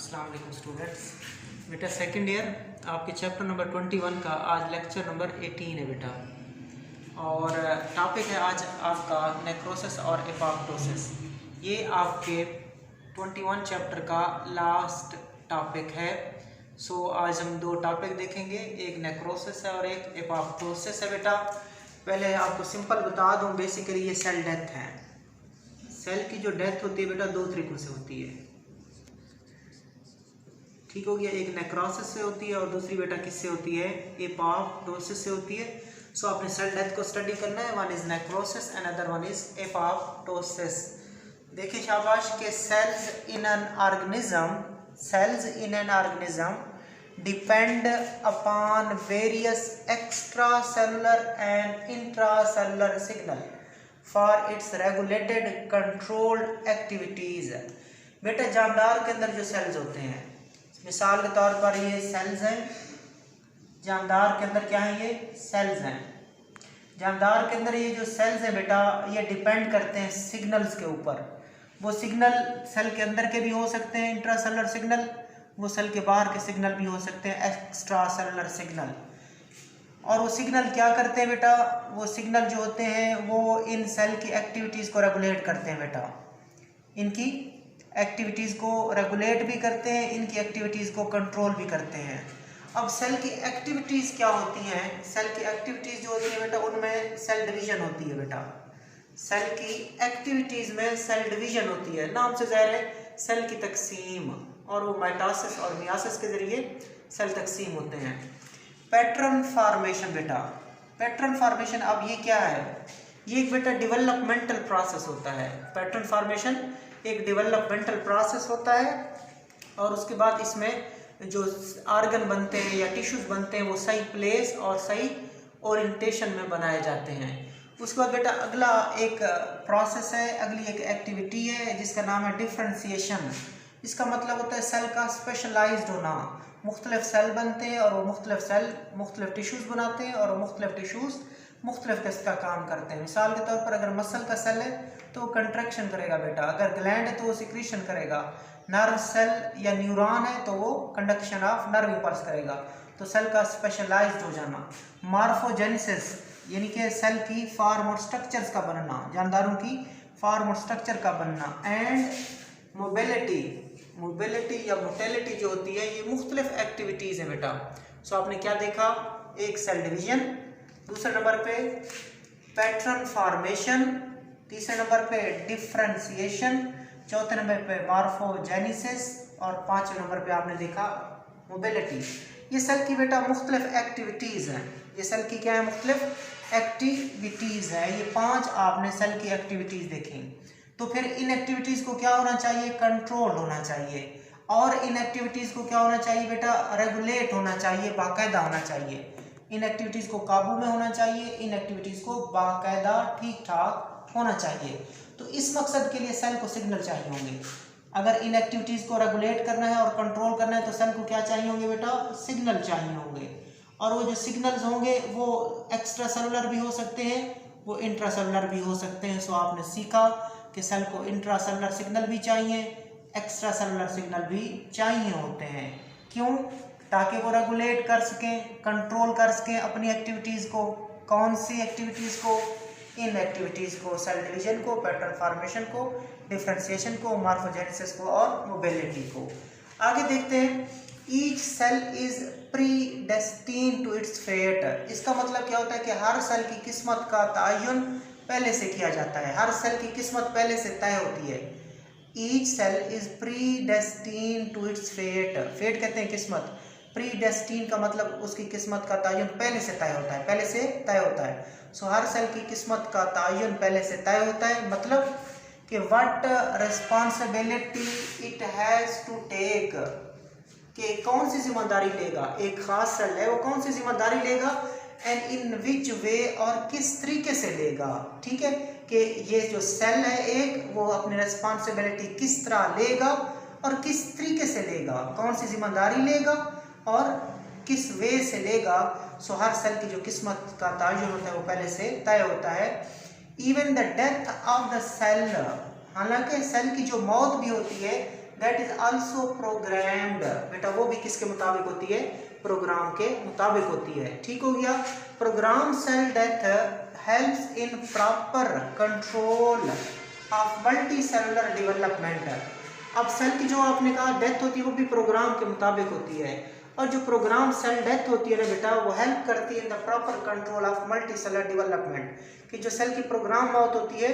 अस्सलाम वालेकुम स्टूडेंट्स। बेटा सेकंड ईयर आपके चैप्टर नंबर 21 का आज लेक्चर नंबर 18 है बेटा। और टॉपिक है आज आपका नेक्रोसिस और एपोप्टोसिस। ये आपके 21 चैप्टर का लास्ट टॉपिक है। सो आज हम दो टॉपिक देखेंगे, एक नेक्रोसिस है और एक एपोप्टोसिस है बेटा। पहले आपको सिंपल बता दूं, बेसिकली ये सेल डेथ है। सेल की जो डेथ होती है बेटा दो तरीकों से होती है, ठीक हो गया। एक नेक्रोसिस से होती है और दूसरी बेटा किससे होती है, एपोप्टोसिस से होती है। सो आपने सेल डेथ को स्टडी करना है। One is necrosis and other one is apoptosis. देखिए शाबाश के cells in an organism depend upon various extra cellular and intracellular signal for its regulated controlled activities. बेटा जानदार के अंदर जो सेल्स होते हैं, मिसाल के तौर पर ये सेल्स हैं, जानदार के अंदर क्या है, ये सेल्स हैं। जानदार के अंदर ये जो सेल्स हैं बेटा, ये डिपेंड करते हैं सिग्नल्स के ऊपर। वो सिग्नल सेल के अंदर के भी हो सकते हैं इंट्रासेलुलर सिग्नल, वो सेल के बाहर के सिग्नल भी हो सकते हैं एक्स्ट्रा सेलुलर सिग्नल। और वो सिग्नल क्या करते हैं बेटा, वो सिग्नल जो होते हैं वो इन सेल की एक्टिविटीज़ को रेगुलेट करते हैं बेटा। इनकी एक्टिविटीज़ को रेगुलेट भी करते हैं, इनकी एक्टिविटीज़ को कंट्रोल भी करते हैं। अब सेल की एक्टिविटीज़ क्या होती हैं, सेल की एक्टिविटीज़ जो होती है बेटा उनमें सेल डिवीजन होती है बेटा। सेल की एक्टिविटीज़ में सेल डिवीजन होती है, नाम से ज़ाहिर है सेल की तकसीम, और वो माइटोसिस और मियोसिस के ज़रिए सेल तकसीम होते हैं। पैटर्न फॉर्मेशन बेटा, पैटर्न फॉर्मेशन अब ये क्या है, ये एक बेटा डेवलपमेंटल प्रोसेस होता है। पैटर्न फॉर्मेशन एक डेवलपमेंटल प्रोसेस होता है, और उसके बाद इसमें जो आर्गन बनते हैं या टिश्यूज बनते हैं वो सही प्लेस और सही ओरिएंटेशन में बनाए जाते हैं। उसके बाद बेटा अगला एक प्रोसेस है, अगली एक एक्टिविटी है जिसका नाम है डिफ्रेंसिएशन। इसका मतलब होता है सेल का स्पेशलाइज्ड होना। मुख्तलिफ सेल बनते हैं और वो मुख्तलिफ सेल मुख्तलिफ टिश्यूज़ बनाते हैं, और वो मुख्तलिफ टिश्यूज़ मुख्तलिफ किस्म का काम करते हैं। मिसाल के तौर पर अगर मसल का सेल है तो वो कंट्रैक्शन करेगा बेटा, अगर ग्लैंड है तो वो सिक्रीशन करेगा, नर्व सेल या न्यूरॉन है तो वो कंडक्शन ऑफ नर्व इंपल्स करेगा। तो सेल का स्पेशलाइज्ड हो जाना। मॉर्फोजेनेसिस यानी कि सेल की फॉर्म और स्ट्रक्चर्स का बनना, जानदारों की फॉर्म और स्ट्रक्चर का बनना। एंड मोबिलिटी, मोबिलिटी या मोटेलिटी जो होती है ये मुख्तलिफ एक्टिविटीज़ है बेटा। सो आपने क्या देखा, एक सेल डिवीजन, दूसरे नंबर पे पैटर्न फॉर्मेशन, तीसरे नंबर पे डिफ्रेंसिएशन, चौथे नंबर पे मॉर्फोजेनेसिस, और पांचवें नंबर पे आपने देखा मोबिलिटी। ये सेल की बेटा मुख्तलिफ एक्टिविटीज़ हैं। ये सेल की क्या है, मुख्तलिफ एक्टिविटीज़ है। ये पांच आपने सेल की एक्टिविटीज़ देखी। तो फिर इन एक्टिविटीज़ को क्या होना चाहिए, कंट्रोल होना चाहिए। और इन एक्टिविटीज़ को क्या होना चाहिए बेटा, रेगुलेट होना चाहिए, बाकायदा होना चाहिए। इन एक्टिविटीज़ को काबू में होना चाहिए, इन एक्टिविटीज़ को बाकायदा ठीक ठाक होना चाहिए। तो इस मकसद के लिए सेल को सिग्नल चाहिए होंगे। अगर इन एक्टिविटीज़ को रेगुलेट करना है और कंट्रोल करना है तो सेल को क्या चाहिए होंगे बेटा, सिग्नल चाहिए होंगे। और वो जो सिग्नल्स होंगे वो एक्स्ट्रा सेलुलर भी हो सकते हैं, वो इंट्रासेलुलर भी हो सकते हैं। सो आपने सीखा कि सेल को इंट्रासेलुलर सिग्नल भी चाहिए, एक्स्ट्रा सेलुलर सिग्नल भी चाहिए होते हैं। क्यों, ताकि वो रेगुलेट कर सकें, कंट्रोल कर सकें अपनी एक्टिविटीज़ को। कौन सी एक्टिविटीज़ को, इन एक्टिविटीज़ को, सेल डिवीजन को, पैटर्न फॉर्मेशन को, डिफ्रेंसिएशन को, मॉर्फोजेनेसिस को और मोबिलिटी को। आगे देखते हैं, each cell is predestined to its fate. इसका मतलब क्या होता है कि हर सेल की किस्मत का तयन पहले से किया जाता है, हर सेल की किस्मत पहले से तय होती है। Each cell is predestined to its fate, fate कहते हैं किस्मत, प्रीडेस्टिन्ड का मतलब उसकी किस्मत का तयन पहले से तय होता है, पहले से तय होता है। सो हर सेल की किस्मत का तयन पहले से तय होता है, मतलब कि what responsibility it has to take, कि कौन सी जिम्मेदारी लेगा, एक खास सेल है वो कौन सी जिम्मेदारी लेगा, एंड इन विच वे, और किस तरीके से लेगा। ठीक है, कि ये जो सेल है एक, वो अपनी रिस्पॉन्सिबिलिटी किस तरह लेगा और किस तरीके से लेगा, कौन सी जिम्मेदारी लेगा और किस वे से लेगा। सो हर सेल की जो किस्मत का तयन होता है वो पहले से तय होता है। Even the death of the cell, हालांकि सेल की जो मौत भी होती है दैट इज आल्सो प्रोग्राम्ड। बेटा वो भी किसके मुताबिक होती है? प्रोग्राम के मुताबिक होती है। ठीक हो गया। Program cell death helps in proper control of multi cellular development. अब सेल की जो आपने कहा डेथ होती है वो भी प्रोग्राम के मुताबिक होती है, और जो प्रोग्राम सेल डेथ होती है ना बेटा वो हेल्प करती है in the proper control of multi cellular development. कि जो सेल की प्रोग्राम मौत होती है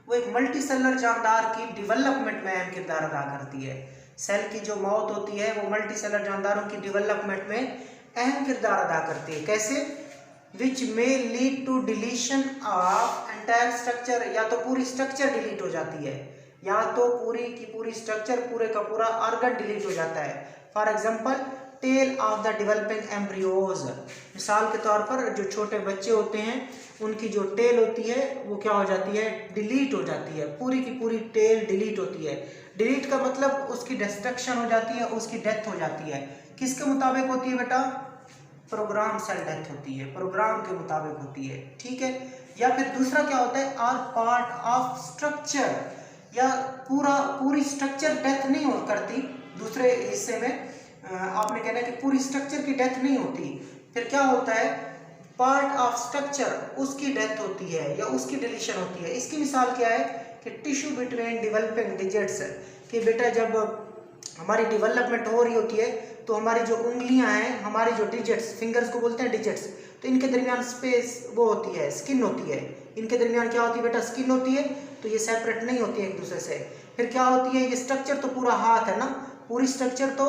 वो एक मल्टी सेलुलर जानदार की डेवलपमेंट में अहम किरदार अदा करती है। सेल की जो मौत होती है वो मल्टी सेलुलर जानदारों की डेवलपमेंट में अहम किरदार अदा करती है। कैसे? Which may lead to deletion of entire structure, या तो पूरी स्ट्रक्चर डिलीट हो जाती है, या तो पूरी की पूरी स्ट्रक्चर, पूरे का पूरा ऑर्गन डिलीट हो जाता है। For example tail of the developing embryos, मिसाल के तौर पर जो छोटे बच्चे होते हैं उनकी जो टेल होती है वो क्या हो जाती है? डिलीट हो जाती है, पूरी की पूरी टेल डिलीट होती है। डिलीट का मतलब उसकी डिस्ट्रक्शन हो जाती है, उसकी डेथ हो जाती है। किसके मुताबिक होती है बेटा? प्रोग्राम सेल डेथ होती है, प्रोग्राम के मुताबिक होती है। ठीक है। या फिर दूसरा क्या होता है? आर पार्ट ऑफ स्ट्रक्चर, या पूरी स्ट्रक्चर डेथ नहीं हो करती। दूसरे हिस्से में आपने कहना है कि पूरी स्ट्रक्चर की डेथ नहीं होती, फिर क्या होता है? पार्ट ऑफ स्ट्रक्चर उसकी डेथ होती है या उसकी डिलीशन होती है। इसकी मिसाल क्या है? कि टिश्यू बिटवीन डेवलपिंग डिजिट्स, कि बेटा जब हमारी डेवलपमेंट हो रही होती है तो हमारी जो उंगलियां हैं, हमारी जो डिजिट्स, फिंगर्स को बोलते हैं डिजिट्स, तो इनके दरमियान स्पेस वो होती है, स्किन होती है। इनके दरमियान क्या होती है बेटा? स्किन होती है, तो ये सेपरेट नहीं होती है एक दूसरे से। फिर क्या होती है? ये स्ट्रक्चर तो पूरा हाथ है ना, पूरी स्ट्रक्चर तो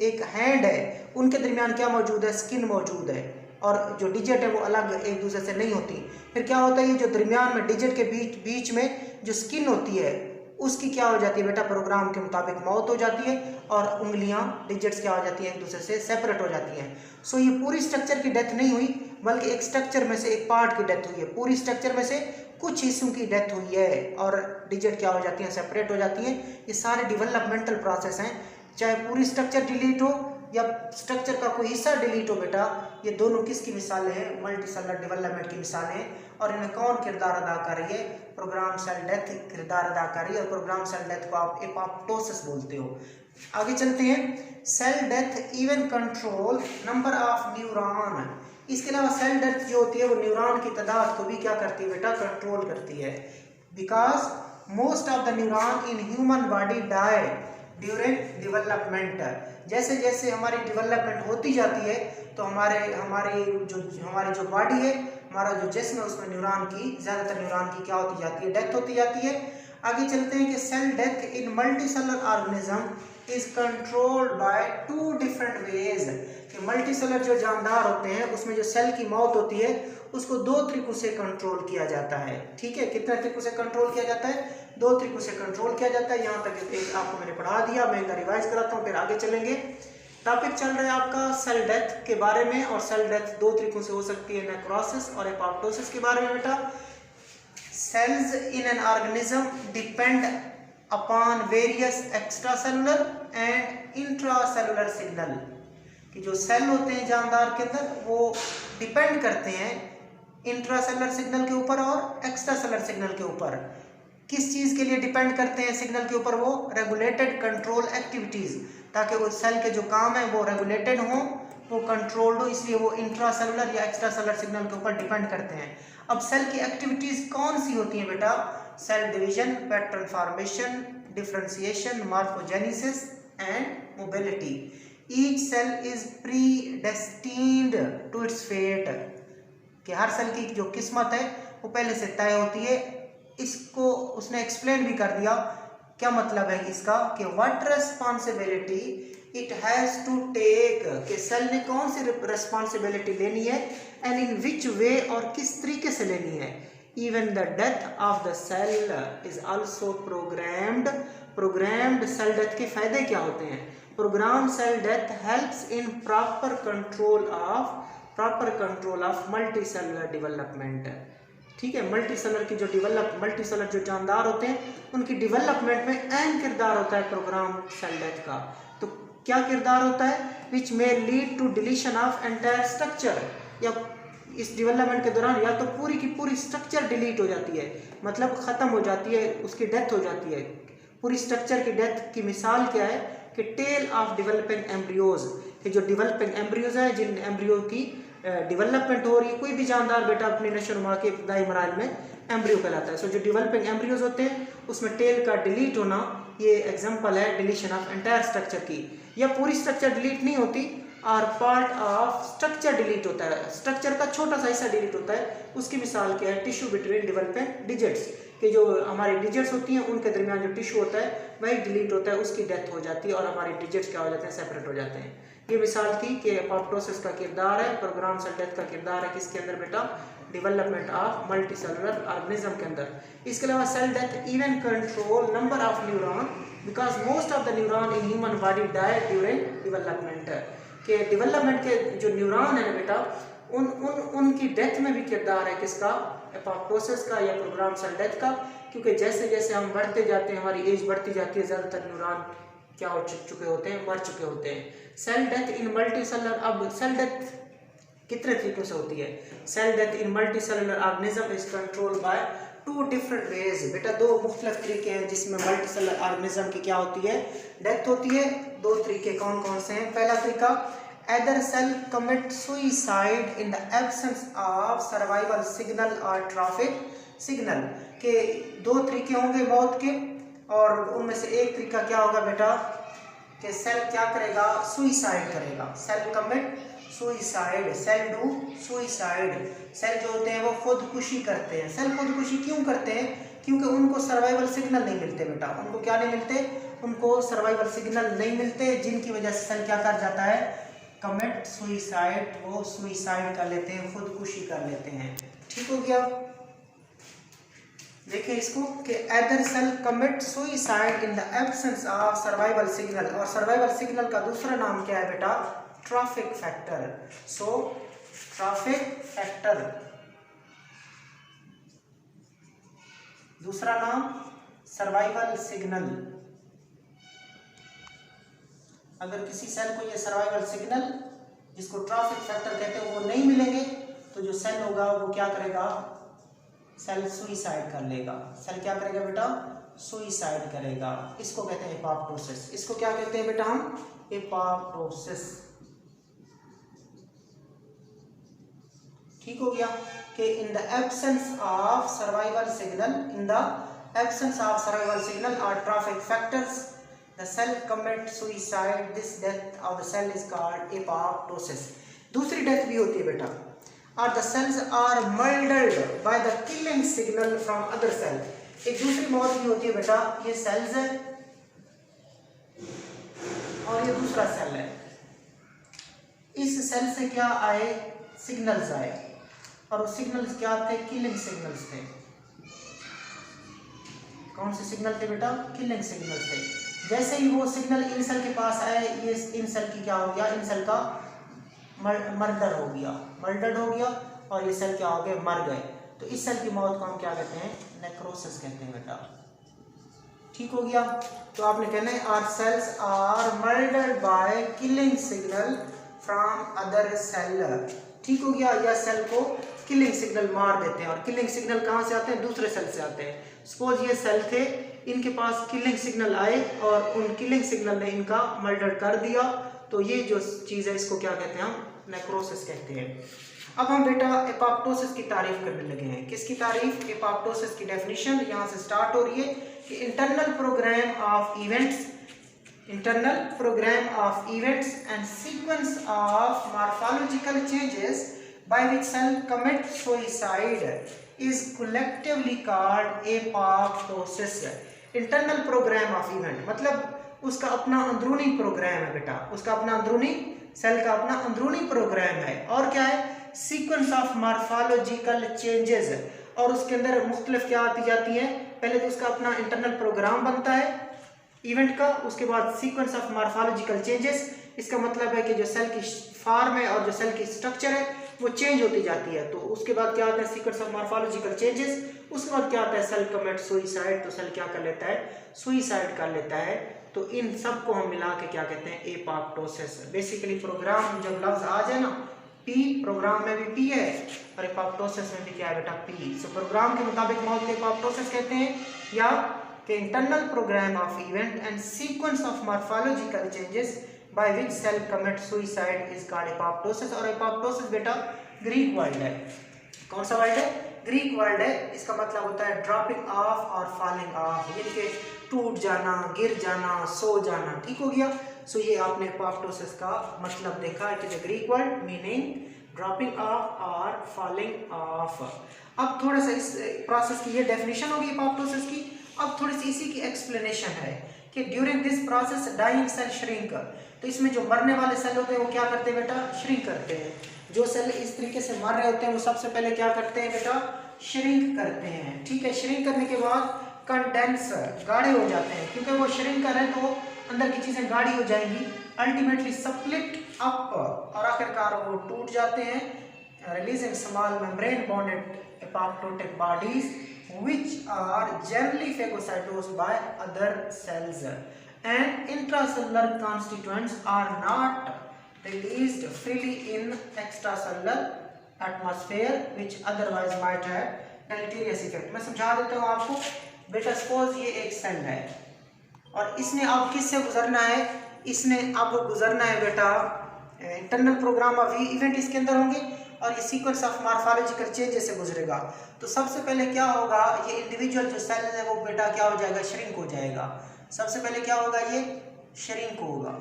एक हैंड है, उनके दरमियान क्या मौजूद है? स्किन मौजूद है, और जो डिजिट है वो अलग एक दूसरे से नहीं होती। फिर क्या होता है? ये जो दरमियान में डिजिट के बीच में जो स्किन होती है उसकी क्या हो जाती है बेटा? प्रोग्राम के मुताबिक मौत हो जाती है, और उंगलियां डिजिट्स क्या हो जाती हैं? एक दूसरे से सेपरेट हो जाती हैं। सो ये पूरी स्ट्रक्चर की डेथ नहीं हुई, बल्कि एक स्ट्रक्चर में से एक पार्ट की डेथ हुई है। पूरी स्ट्रक्चर में से कुछ हिस्सों की डेथ हुई है, और डिजिट क्या हो जाती हैं? सेपरेट हो जाती हैं। ये सारे डेवलपमेंटल प्रोसेस हैं, चाहे पूरी स्ट्रक्चर डिलीट हो या स्ट्रक्चर का कोई हिस्सा डिलीट हो बेटा, ये दोनों किसकी मिसालें हैं? मल्टी सेलुलर डेवलपमेंट की मिसालें हैं। और इनमें कौन किरदार अदा कर रही है? प्रोग्राम सेल डेथ किरदार अदा कर रही है, और प्रोग्राम सेल डेथ को आप एपोप्टोसिस बोलते हो। आगे चलते हैं। Cell death even control number of neuron. इसके अलावा सेल डेथ जो होती है वो न्यूरॉन की तादाद को भी क्या करती है बेटा? कंट्रोल करती है। Because most of the neuron in human body die during development. जैसे जैसे हमारी डेवलपमेंट होती जाती है तो हमारी जो बॉडी है, हमारा जो जिस्म है, उसमें ज़्यादातर न्यूरॉन की क्या होती जाती है? डेथ होती जाती है। आगे चलते हैं कि cell death in multi cellular organism is controlled by 2 different ways. कि मल्टी सेलुलर जो जानदार होते हैं उसमें जो सेल की मौत होती है उसको 2 तरीकों से कंट्रोल किया जाता है। ठीक है। कितने तरीकों से कंट्रोल किया जाता है? 2 तरीकों से कंट्रोल किया जाता है। यहाँ तक एक आपको मैंने पढ़ा दिया, मैं इनका रिवाइज कराता हूँ, फिर आगे चलेंगे। टॉपिक चल रहा है आपका सेल डेथ के बारे में, और सेल डेथ 2 तरीकों से हो सकती है, नेक्रोसिस और एपोप्टोसिस के बारे में बेटा। Cells in an organism depend upon various extracellular and intracellular signal. कि जो सेल होते हैं जानदार के अंदर वो डिपेंड करते हैं इंट्रासेलुलर सिग्नल के ऊपर और एक्स्ट्रासेलुलर सिग्नल के ऊपर। किस चीज़ के लिए डिपेंड करते हैं सिग्नल के ऊपर? वो रेगुलेटेड कंट्रोल एक्टिविटीज़, ताकि वो सेल के जो काम है वो रेगुलेटेड हो, वो कंट्रोल्ड हो, इसलिए वो इंट्रासेलुलर या एक्स्ट्रासेलुलर सिग्नल के ऊपर डिपेंड करते हैं। अब सेल की एक्टिविटीज़ कौन सी होती हैं बेटा? Cell division, pattern formation, differentiation, morphogenesis and mobility. Each cell is predestined to its fate. कि हर सेल की जो किस्मत है वो पहले से तय होती है। इसको उसने एक्सप्लेन भी कर दिया। क्या मतलब है इसका? कि what responsibility it has to take, कि सेल ने कौन सी रेस्पॉन्सिबिलिटी लेनी है, एंड इन विच वे, और किस तरीके से लेनी है। Even the death of the cell is also programmed cell death के फायदे क्या होते हैं? Program cell death helps in proper control of multi cellular development. ठीक है। मल्टी सेलुलर जो जानदार होते हैं उनकी डेवलपमेंट में अहम किरदार होता है प्रोग्राम सेल डेथ का। तो क्या किरदार होता है? Which may lead to deletion of entire structure, या इस डेवलपमेंट के दौरान या तो पूरी की पूरी स्ट्रक्चर डिलीट हो जाती है, मतलब ख़त्म हो जाती है, उसकी डेथ हो जाती है। पूरी स्ट्रक्चर की डेथ की मिसाल क्या है कि टेल ऑफ डेवलपिंग एम्ब्रियोज, कि जो डेवलपिंग एम्ब्रियोज हैं, जिन एम्ब्रियो की डेवलपमेंट हो रही है। कोई भी जानदार बेटा अपनी नशोनुमा के इब्तदाई मराहल में एम्ब्रियो कहलाता है। सो जो डेवलपिंग एम्ब्रियोज होते हैं उसमें टेल का डिलीट होना, ये एग्जांपल है डिलीशन ऑफ एंटायर स्ट्रक्चर की। या पूरी स्ट्रक्चर डिलीट नहीं होती और पार्ट ऑफ स्ट्रक्चर डिलीट होता है, स्ट्रक्चर का छोटा सा हिस्सा डिलीट होता है। उसकी मिसाल क्या है, टिश्यू बिटवीन डेवलपिंग डिजिट्स, कि जो हमारी डिजिट्स होती हैं उनके दरमियान जो टिश्यू होता है वही डिलीट होता है, उसकी डेथ हो जाती है और हमारी डिजिट्स क्या हो जाते हैं, सेपरेट हो जाते हैं। ये मिसाल थी कि एपोप्टोसिस का किरदार है, प्रोग्राम सेल डेथ का किरदार है किसके अंदर बेटा, डेवलपमेंट ऑफ मल्टीसेलुलर ऑर्गेनिज्म के अंदर। इसके अलावा cell death even control number of neuron because most of the neuron in human body die during development, के डेवलपमेंट के जो न्यूरॉन है ना बेटा उनकी डेथ में भी किरदार है किसका, एपोप्टोसिस का या प्रोग्राम सेल डेथ का। क्योंकि जैसे जैसे हम बढ़ते जाते हैं, हमारी एज बढ़ती जाती है, ज़्यादातर न्यूरॉन क्या हो चुके होते हैं, मर चुके होते हैं। सेल डेथ इन मल्टीसेलुलर, अब सेल डेथ कितने तरीकों से होती है, cell death in multicellular organism is control by two different ways. बेटा दो मुख्तलिफ तरीके हैं जिसमें मल्टीसेलुलर ऑर्गेनिज्म की क्या होती है, डेथ होती है। दो तरीके कौन कौन से हैं, पहला तरीका either cell commit suicide in the absence of survival signal or trophic signal, के दो तरीके होंगे मौत के और उनमें से एक तरीका क्या होगा बेटा कि सेल क्या करेगा, सुइसाइड करेगा। Cell commit suicide, cell do suicide, cell जो होते हैं वो खुदकुशी करते हैं। सेल खुदकुशी क्यों करते हैं, क्योंकि उनको सर्वाइवल सिग्नल नहीं मिलते बेटा, उनको क्या नहीं मिलते, उनको सर्वाइवल सिग्नल नहीं मिलते, जिनकी वजह से सेल क्या कर जाता है, कमिट सुइसाइड, वो सुइसाइड कर लेते हैं, खुदकुशी कर लेते हैं। ठीक हो गया, देखिए इसको कि other cell commit suicide in the absence of survival signal, और सर्वाइवल सिग्नल का दूसरा नाम क्या है बेटा, trophic factor. So trophic factor दूसरा नाम सर्वाइवल सिग्नल। अगर किसी सेल को ये सर्वाइवल सिग्नल जिसको ट्रॉफिक फैक्टर कहते हैं वो नहीं मिलेंगे तो जो सेल होगा वो क्या करेगा, सेल सुइसाइड कर लेगा। सेल क्या करेगा बेटा, सुइसाइड करेगा। इसको कहते हैं एपोप्टोसिस। इसको क्या कहते हैं बेटा हम, एपोप्टोसिस। ठीक हो गया कि in the absence of survival signal, in the absence of survival signal और trophic factors the cell commit suicide, this death of the cell is called apoptosis। दूसरी डेथ भी होती है बेटा, और the cells are murdered by the killing signal from other cell। एक दूसरी मौत भी होती है बेटा, ये सेल्स है और ये दूसरा सेल है, इस सेल से क्या आए, सिग्नल्स आए, और वो सिग्नल्स क्या थे, किलिंग सिग्नल्स थे। कौन से सिग्नल थे बेटा, किलिंग सिग्नल्स थे। जैसे ही वो सिग्नल इन सेल के पास आए, ये इन सेल की क्या हो गया, इन सेल का मर्डर हो गया, मर्डर हो गया, और ये सेल क्या हो गए, मर गए। तो इस सेल की मौत को हम क्या कहते हैं, नेक्रोसिस कहते हैं बेटा। ठीक हो गया, तो आपने कहना है are cells are murdered by killing signal from other cell. ठीक हो गया, या सेल को किलिंग सिग्नल मार देते हैं, और किलिंग सिग्नल कहाँ से आते हैं, दूसरे सेल से आते हैं। सपोज ये सेल थे, इनके पास किलिंग सिग्नल आए और उन किलिंग सिग्नल ने इनका मर्डर कर दिया, तो ये जो चीज़ है इसको क्या कहते हैं हम, नेक्रोसिस कहते हैं। अब हम बेटा एपोप्टोसिस की तारीफ करने लगे हैं। किसकी तारीफ, एपोप्टोसिस की डेफिनेशन यहाँ से स्टार्ट हो रही है कि internal programme of events, internal program of events and sequence of morphological changes by which cell commit suicide is collectively called apoptosis। internal program of event मतलब उसका अपना अंदरूनी प्रोग्राम है बेटा, उसका अपना अंदरूनी, सेल का अपना अंदरूनी प्रोग्राम है। और क्या है, सीक्वेंस ऑफ मॉर्फोलॉजिकल चेंजेस, और उसके अंदर मुख्तलिफ क्या आती जाती हैं, पहले तो उसका अपना इंटरनल प्रोग्राम बनता है इवेंट का, उसके बाद सीक्वेंस ऑफ मॉर्फोलॉजिकल चेंजेस। इसका मतलब है कि जो सेल की फॉर्म है और जो सेल की स्ट्रक्चर है वो चेंज होती जाती है। तो उसके बाद क्या आता है, सीक्वेंस ऑफ मॉर्फोलॉजिकल चेंजेस। उसके बाद क्या आता है, सेल कमिट सुइसाइड, तो सेल क्या कर लेता है, सुइसाइड कर लेता है। तो इन सब को हम मिला के क्या कहते हैं, एपोप्टोसिस। बेसिकली प्रोग्राम जब लफ्ज आ जाए ना, पी प्रोग्राम में भी पी है और एपोप्टोसिस में भी क्या है बेटा, पी। सो प्रोग्राम के मुताबिक मौत को एपोप्टोसिस कहते हैं, या कि internal programme of event and sequence of morphological changes by which cell commit suicide is called apoptosis. और एपोप्टोसिस बेटा ग्रीक वर्ड है। कौन सा वर्ड है? ग्रीक वर्ड है। इसका मतलब होता है ड्रॉपिंग ऑफ और फॉलिंग ऑफ, यानी कि टूट जाना, गिर जाना, सो जाना। ठीक हो गया। सो ये आपने एपोप्टोसिस का मतलब देखा। It is a Greek word meaning dropping off और फॉलिंग ऑफ। अब थोड़ा सा इस प्रोसेस की ये डेफिनेशन होगी एपोप्टोसिस की। अब थोड़ी सी इसी की एक्सप्लेनेशन है कि during this process dying cell shrink. तो इसमें जो मरने वाले सेल होते हैं वो क्या करते हैं बेटा? श्रिंक करते हैं। जो सेल इस तरीके से मर रहे होते हैं वो सबसे पहले क्या करते हैं बेटा? श्रिंक करते हैं। ठीक है। श्रिंक करने के बाद कंडेंस, गाढ़े हो जाते हैं, क्योंकि वो श्रिंक कर रहे हैं तो अंदर की चीजें गाढ़ी हो जाएंगी। अल्टीमेटली स्प्लिट अप, और आखिरकार वो टूट जाते हैं, releasing small membrane bonded apoptotic bodies which are generally phagocytosed by other cells, and intracellular constituents are not released freely in extracellular atmosphere which otherwise might have deleterious effect। मैं समझा देता हूँ आपको बेटा। सपोज ये एक सेल है और इसने अब किससे गुजरना है? इसने अब गुजरना है बेटा इंटरनल प्रोग्राम ऑफ इवेंट इसके अंदर होंगे और ये सीक्वेंस ऑफ मॉर्फोलॉजिकल चेंजेस से गुजरेगा। तो सबसे पहले क्या होगा? ये इंडिविजुअल जो सेल है वो बेटा क्या हो जाएगा? श्रिंक हो जाएगा। सबसे पहले क्या होगा? ये श्रिंक होगा।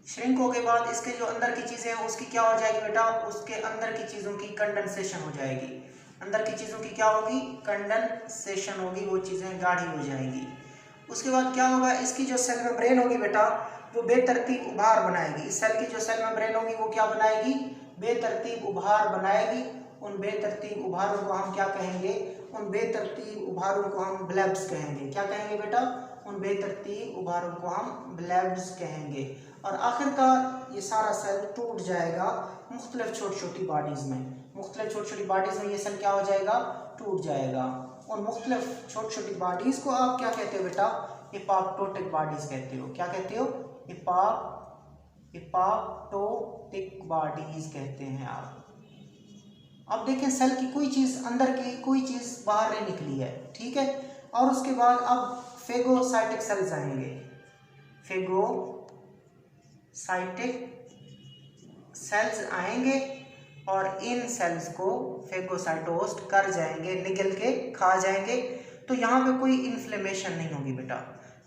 श्रिंक होने के बाद इसके जो अंदर की चीजें हैं उसकी क्या हो जाएगी बेटा? उसके अंदर की चीजों की कंडेंसेशन हो जाएगी। अंदर की चीजों की क्या होगी? कंडेंसेशन होगी, वो चीजें गाढ़ी हो जाएंगी। उसके बाद क्या होगा? इसकी जो सेल मेम्ब्रेन होगी बेटा वो बेतरतीब उभार बनाएगी। इस सेल की जो सेल मेम्ब्रेन होगी वो क्या बनाएगी? बेतरतीब उभार बनाएगी। उन बेतरतीब उभारों को हम क्या कहेंगे? उन बेतरतीब उभारों को हम ब्लेब्स कहेंगे। क्या कहेंगे बेटा? उन बेतरतीब उभारों को हम ब्लेब्स कहेंगे। और आखिरकार ये सारा सेल टूट जाएगा मुख्तलिफ छोटी छोटी बॉडीज में। मुख्तलिफ छोटी छोटी बॉडीज में ये सेल क्या हो जाएगा? टूट जाएगा। उन मुख्तलिफ छोटी छोटी बॉडीज को आप क्या कहते हो बेटा? एपोप्टोटिक बॉडीज कहते हो। क्या कहते हो? एपोप्टोटिक बॉडीज कहते हैं आप। अब देखें सेल की कोई चीज, अंदर की कोई चीज बाहर नहीं निकली है। ठीक है। और उसके बाद अब फेगोसाइटिक सेल्स आएंगे। फेगोसाइटिक सेल्स आएंगे और इन सेल्स को फेगोसाइटोस्ट कर जाएंगे, निगल के खा जाएंगे। तो यहाँ पे कोई इन्फ्लेमेशन नहीं होगी बेटा,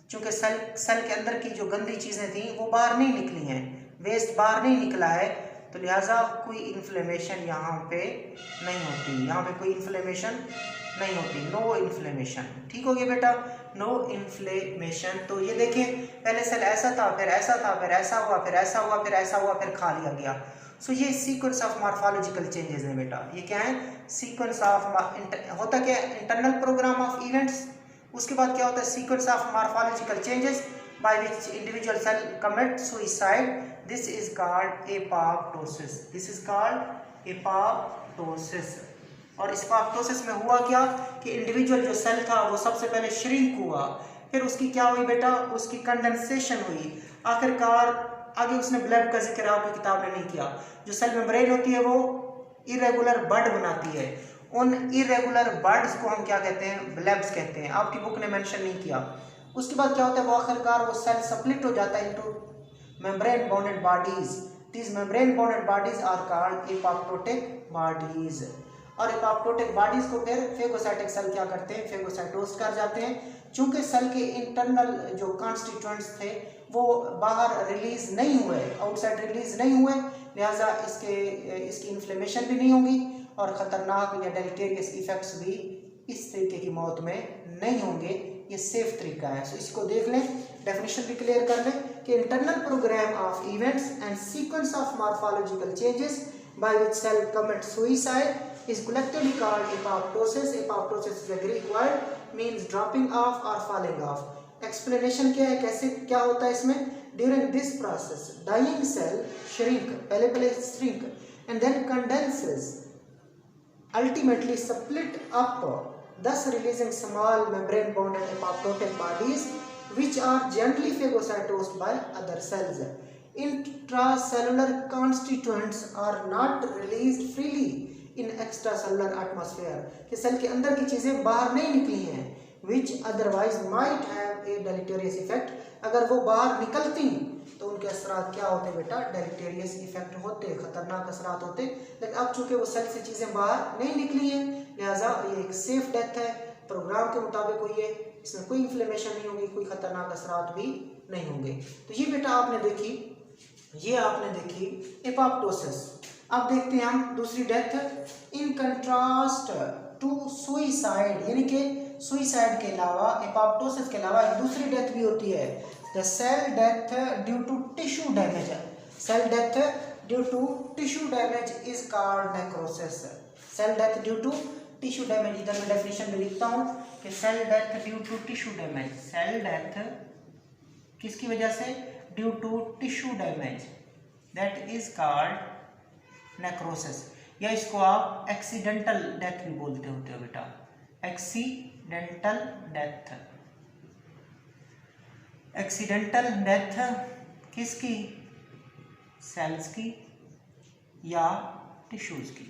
क्योंकि सेल के अंदर की जो गंदी चीज़ें थी वो बाहर नहीं निकली हैं, वेस्ट बाहर नहीं निकला है, तो लिहाजा कोई इन्फ्लेमेशन यहाँ पे नहीं होती। यहाँ पे कोई इन्फ्लेमेशन नहीं होती, नो इन्फ्लेमेशन। ठीक हो गया बेटा, नो इन्फ्लेमेशन। तो ये देखें पहले सेल ऐसा था, फिर ऐसा था, फिर ऐसा हुआ, फिर ऐसा हुआ, फिर ऐसा हुआ, फिर खा लिया गया। सो ये सीक्वेंस ऑफ मॉर्फोलॉजिकल चेंजेस है बेटा। ये क्या है? सीक्वेंस ऑफ होता क्या है? Internal programme of events. उसके बाद क्या होता है? Sequence of morphological changes by which individual cell commit suicide. This is called apoptosis. This is called apoptosis. और इस apoptosis में हुआ क्या कि इंडिविजुअल जो सेल था वो सबसे पहले श्रिंक हुआ, फिर उसकी क्या हुई बेटा? उसकी कंडेंसेशन हुई, आखिरकार आगे उसने ब्लड का जिक्र आपकी किताब ने नहीं किया। जो सेल मेम्ब्रेन होती है वो इरेगुलर बड बनाती है, उन इरेगुलर बड्स को हम क्या कहते हैं? ब्लेब्स कहते हैं। आपकी बुक ने मेंशन नहीं किया। उसके बाद क्या होता है? वो आखिरकार वो सेल स्प्लिट हो जाता है into membrane bonded bodies. These membrane bonded bodies are called apoptotic bodies. और एपोप्टोटिक बॉडीज को फिर फेगोसाइटिक सेल क्या करते हैं? फेगोसाइटोस्ट कर जाते हैं। चूंकि सेल के इंटरनल जो कॉन्स्टिट्यूएंट्स थे वो बाहर रिलीज नहीं हुए, आउटसाइड रिलीज नहीं हुए, लिहाजा इसकी इन्फ्लेमेशन भी नहीं होगी और ख़तरनाक या डेलेटेरियस इफेक्ट्स भी इस तरीके की मौत में नहीं होंगे। ये सेफ तरीका है। सो इसको देख लें, डेफिनेशन भी क्लियर कर लें कि internal programme of events and sequence of morphological changes by which cell commit suicide is collectively called apoptosis. Apoptosis is a Greek word, means dropping off और फॉलिंग ऑफ। एक्सप्लेनेशन क्या है? कैसे क्या होता है इसमें? During this process dying cell shrink, पहले shrink and then condenses, ultimately split up, thus releasing small membrane bonded apoptotic bodies which are gently phagocytosed by other cells. Intracellular constituents are not released freely in extracellular atmosphere, कि cell के अंदर की चीज़ें बाहर नहीं निकली हैं, which otherwise might have a deleterious effect, अगर वो बाहर निकलती तो उनके असरात क्या होते बेटा, डेलेटेरियस इफेक्ट होते, खतरनाक असरात होते। लेकिन अब चूंकि वो सेल से चीज़ें बाहर नहीं निकली हैं, लिहाजा ये एक सेफ डेथ है, प्रोग्राम के मुताबिक हुई है, इसमें कोई इन्फ्लेमेशन नहीं होगी, कोई खतरनाक असरात भी नहीं होंगे। तो ये बेटा आपने देखी, ये आपने देखी एपोप्टोसिस। अब देखते हैं हम दूसरी death. In contrast to suicide, यानी कि सुइसाइड के अलावा, एपोप्टोसिस के अलावा एक दूसरी डेथ भी होती है, the cell death due to tissue damage. Cell death due to tissue damage is called necrosis. Cell death due to tissue damage, इधर मैं डेफिनेशन में लिखता हूँ कि cell death due to tissue damage, cell death किसकी वजह से, due to tissue damage, that is called necrosis, या इसको आप एक्सीडेंटल डेथ भी बोलते होते हो बेटा, एक्सीडेंटल डेथ। एक्सीडेंटल डेथ किसकी, सेल्स की या टिश्यूज की,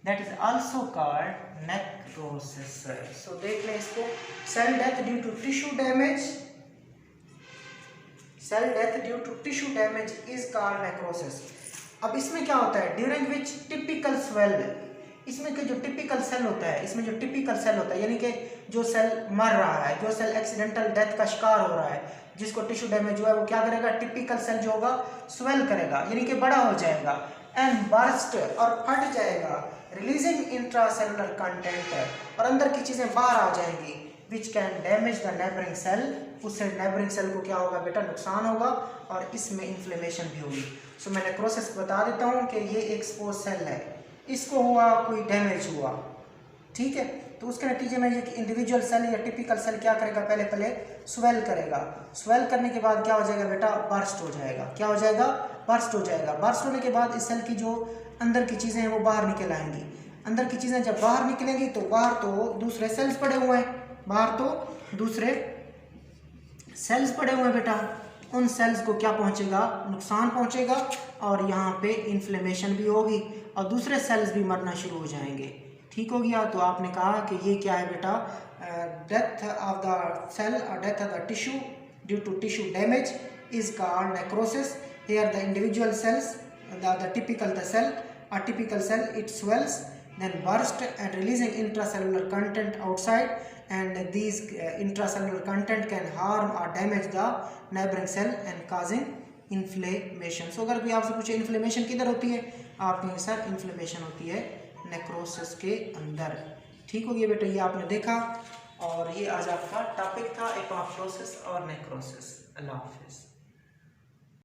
that is also called necrosis. So देख लें इसको, cell death due to tissue damage, cell death due to tissue damage is called necrosis. अब इसमें क्या होता है, ड्यूरिंग विच टिपिकल स्वेल, इसमें के जो टिपिकल सेल होता है, इसमें जो टिपिकल सेल होता है, यानी कि जो सेल मर रहा है, जो सेल एक्सीडेंटल डेथ का शिकार हो रहा है, जिसको टिश्यू डैमेज हुआ है, वो क्या करेगा, टिपिकल सेल जो होगा स्वेल करेगा, यानी कि बड़ा हो जाएगा, एंड बर्स्ट, और फट जाएगा, रिलीजिंग इंट्रासेलुलर कंटेंट, और अंदर की चीजें बाहर आ जाएंगी, which can damage the neighbouring cell, उससे नेबरिंग सेल को क्या होगा बेटा, नुकसान होगा, और इसमें इन्फ्लेमेशन भी होगी। सो मैं नेक्रोसिस बता देता हूँ कि ये एक एक्सपोज सेल है, इसको हुआ कोई डैमेज हुआ, ठीक है, तो उसके नतीजे में ये इंडिविजुअल सेल या टिपिकल सेल क्या करेगा, पहले स्वेल करेगा, स्वेल करने के बाद क्या हो जाएगा बेटा, बर्स्ट हो जाएगा, क्या हो जाएगा, बर्स्ट हो जाएगा। बर्स्ट होने के बाद इस सेल की जो अंदर की चीज़ें हैं वो बाहर निकल आएंगी, अंदर की चीज़ें जब बाहर निकलेंगी तो बाहर तो दूसरे सेल्स पड़े हुए हैं, बाहर तो दूसरे सेल्स पड़े हुए हैं बेटा, उन सेल्स को क्या पहुंचेगा, नुकसान पहुंचेगा, और यहाँ पे इन्फ्लेमेशन भी होगी, और दूसरे सेल्स भी मरना शुरू हो जाएंगे, ठीक हो गया। तो आपने कहा कि ये क्या है बेटा, डेथ ऑफ द सेल और death of the tissue due to tissue damage is called necrosis. Here the individual cells, the typical the cell, a typical cell, it swells, then burst and releasing intracellular content outside, and these intracellular content can harm or damage the neighboring cell and causing inflammation. So अगर कोई आपसे पूछे inflammation किधर होती है, आप कहेंगे sir inflammation होती है नेक्रोसिस के अंदर, ठीक हो गया बेटा, ये आपने देखा, और ये आज आपका टॉपिक था एपोप्टोसिस और नेक्रोसिस। अल्लाह हाफिज़।